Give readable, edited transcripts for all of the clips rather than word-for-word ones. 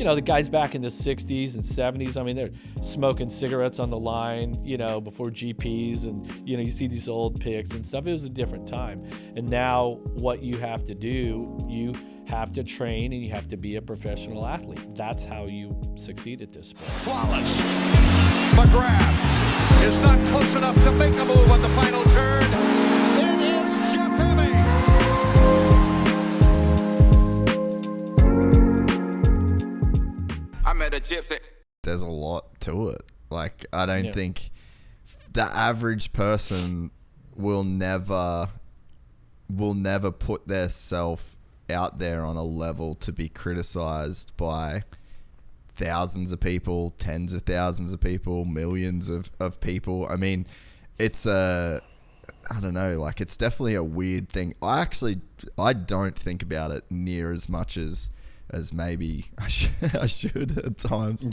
the guys back in the 60s and 70s, I mean, they're smoking cigarettes on the line, before GPs, and, you see these old pics and stuff. It was a different time. And now what you have to do, you have to train and you have to be a professional athlete. That's how you succeed at this sport. Flawless. McGrath is not close enough to make a move on the final turn. It is Jeff Emig. I met a gypsy. There's a lot to it. Like, I don't think the average person will never put their self out there on a level to be criticized by thousands of people, tens of thousands of people, millions of people. I mean, it's I don't know, like, it's definitely a weird thing. I don't think about it near as much as maybe I should at times.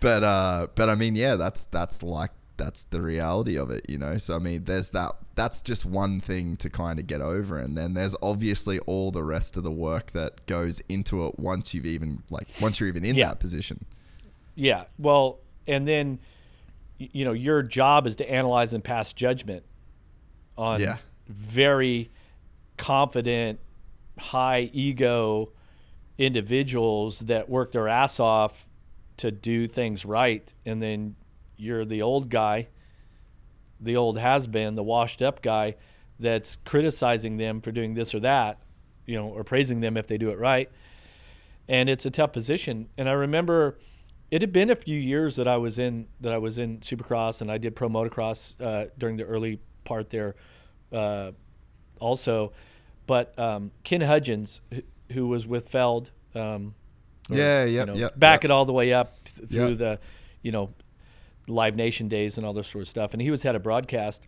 But I mean, yeah, that's the reality of it, So I mean, there's that's just one thing to kind of get over, and then there's obviously all the rest of the work that goes into it once you're even in that position. Yeah. Well, and then your job is to analyze and pass judgment on very confident, high ego individuals that work their ass off to do things right, and then you're the old guy, the old has-been, the washed-up guy that's criticizing them for doing this or that, or praising them if they do it right. And it's a tough position. And I remember it had been a few years that I was in Supercross, and I did pro motocross during the early part there also. But Ken Hudgens, who was with Feld, back it all the way up through the, Live Nation days and all this sort of stuff. And he was head of broadcast.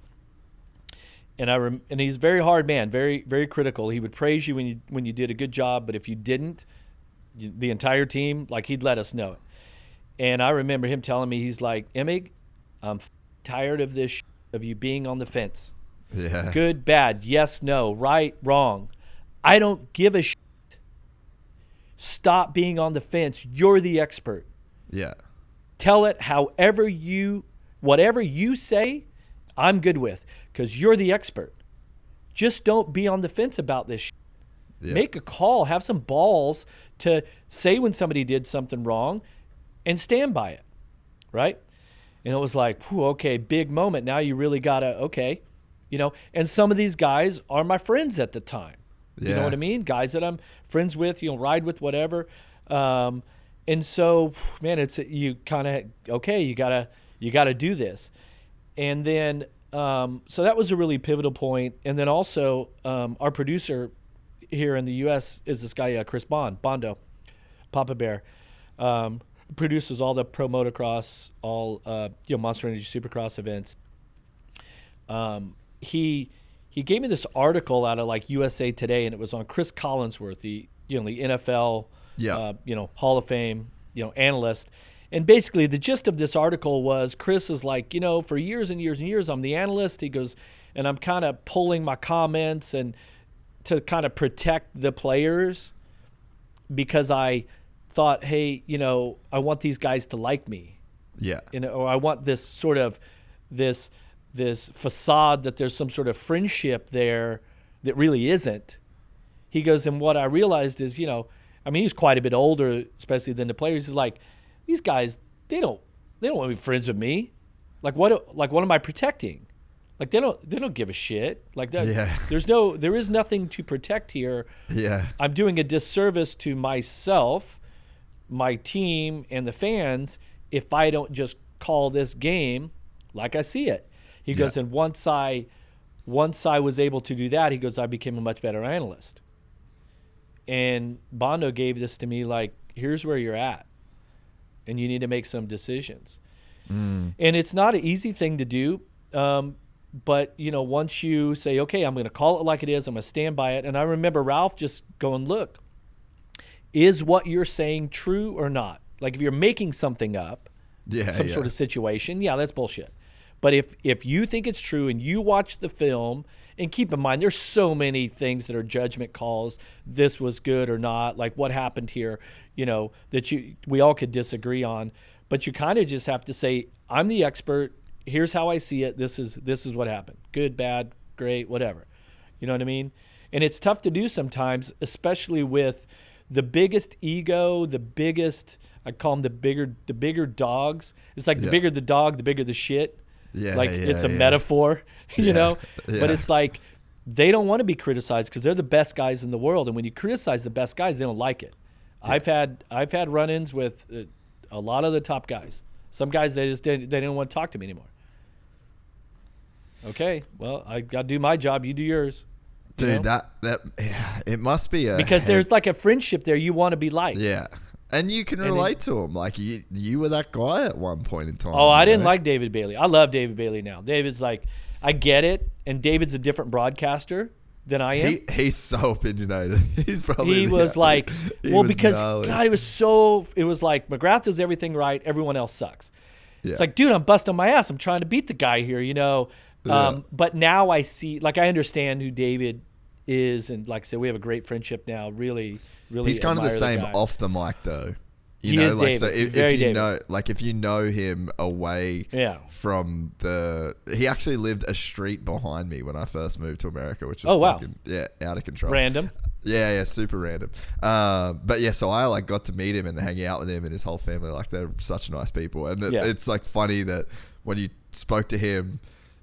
And and he's a very hard man, very, very critical. He would praise you when you did a good job, but if you didn't, the entire team, like, he'd let us know it. And I remember him telling me, he's like, Emig, I'm tired of this of you being on the fence. Yeah. Good, bad, yes, no, right, wrong. I don't give a shit. Stop being on the fence. You're the expert. Yeah. Tell it whatever you say, I'm good with, because you're the expert. Just don't be on the fence about this shit. Yeah. Make a call. Have some balls to say when somebody did something wrong and stand by it, right? And it was like, okay, big moment. Now you really got to, and some of these guys are my friends at the time. Yeah. You know what I mean? Guys that I'm friends with, ride with, whatever. And so, man, you kind of, you gotta do this. And then, so that was a really pivotal point. And then also, our producer here in the U.S. is this guy, Chris Bondo, Papa Bear, produces all the pro motocross, all, Monster Energy Supercross events. He gave me this article out of like USA Today, and it was on Chris Collinsworth, the NFL, Hall of Fame, analyst. And basically the gist of this article was Chris is like, for years and years and years, I'm the analyst. He goes, and I'm kind of pulling my comments and to kind of protect the players because I thought, hey, I want these guys to like me. Yeah. Or I want this sort of this facade that there's some sort of friendship there that really isn't. He goes, and what I realized is, he's quite a bit older, especially than the players. He's like, these guys, they don't want to be friends with me. Like what am I protecting? Like they don't give a shit. Like that. Yeah. There is nothing to protect here. Yeah. I'm doing a disservice to myself, my team, and the fans if I don't just call this game like I see it. He goes, and once I was able to do that, he goes, I became a much better analyst. And Bondo gave this to me like, here's where you're at, and you need to make some decisions. And it's not an easy thing to do, but once you say, okay, I'm going to call it like it is, I'm going to stand by it. And I remember Ralph just going, look, is what you're saying true or not? Like if you're making something up, some sort of situation, that's bullshit. But if you think it's true and you watch the film, and keep in mind, there's so many things that are judgment calls. This was good or not, like what happened here, that we all could disagree on. But you kind of just have to say, I'm the expert. Here's how I see it. This is what happened. Good, bad, great, whatever. You know what I mean? And it's tough to do sometimes, especially with the biggest ego, I call them the bigger dogs. It's like the bigger the dog, the bigger the shit. Yeah, it's a metaphor, But it's like they don't want to be criticized because they're the best guys in the world. And when you criticize the best guys, they don't like it. Yeah. I've had run-ins with a lot of the top guys. Some guys they didn't want to talk to me anymore. Okay, well, I got to do my job. You do yours. Dude, that it must be because there's like a friendship there. You want to be liked. Yeah. And you can relate to him. Like, you were that guy at one point in time. Oh, I didn't like David Bailey. I love David Bailey now. David's like, I get it. And David's a different broadcaster than I am. He's so opinionated. He's probably... He was like... because, gnarly. God, it was like, McGrath does everything right. Everyone else sucks. Yeah. It's like, dude, I'm busting my ass. I'm trying to beat the guy here, But now I see... Like, I understand who David is. And like I said, we have a great friendship now. Really... He's kind of the same off the mic though. He is David. So if you know him away from he actually lived a street behind me when I first moved to America, which was out of control. Random. Yeah, super random. But yeah, so I like got to meet him and hang out with him and his whole family. Like, they're such nice people. And it's like funny that when you spoke to him,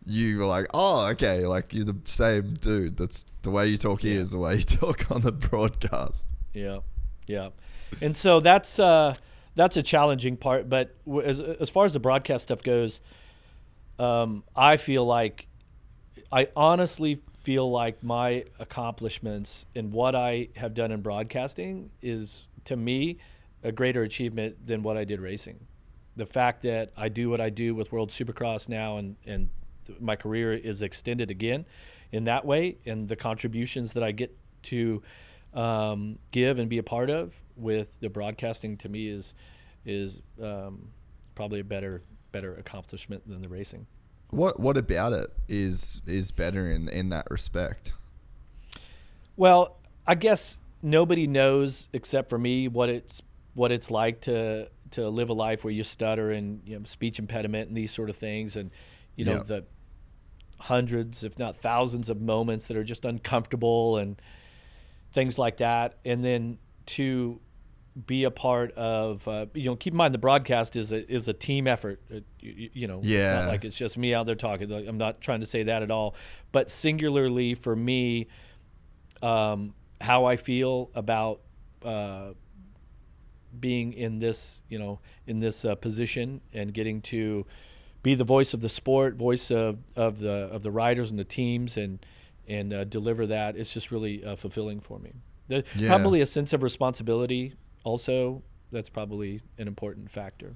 you were like, oh, okay, like you're the same dude. That's the way you talk here is the way you talk on the broadcast. Yeah. And so that's a challenging part. But as far as the broadcast stuff goes, I honestly feel like my accomplishments and what I have done in broadcasting is, to me, a greater achievement than what I did racing. The fact that I do what I do with World Supercross now and my career is extended again in that way, and the contributions that I get to give and be a part of with the broadcasting, to me is probably a better accomplishment than the racing. What about it is better in that respect? Well, I guess nobody knows except for me what it's like to live a life where you stutter and speech impediment and these sort of things, and the hundreds, if not thousands, of moments that are just uncomfortable and things like that. And then to be a part of, keep in mind the broadcast is a team effort. It's not like it's just me out there talking. I'm not trying to say that at all. But singularly for me, how I feel about being in this, position and getting to be the voice of the sport, voice of the riders and the teams, and deliver that. It's just really fulfilling for me. Probably a sense of responsibility also. That's probably an important factor.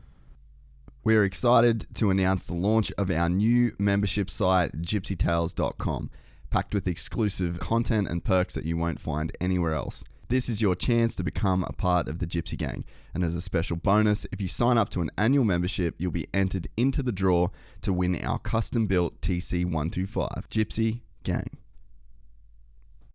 We're excited to announce the launch of our new membership site, gypsytales.com, packed with exclusive content and perks that you won't find anywhere else. This is your chance to become a part of the Gypsy Gang. And as a special bonus, if you sign up to an annual membership, you'll be entered into the draw to win our custom-built TC125. Gypsy Gang.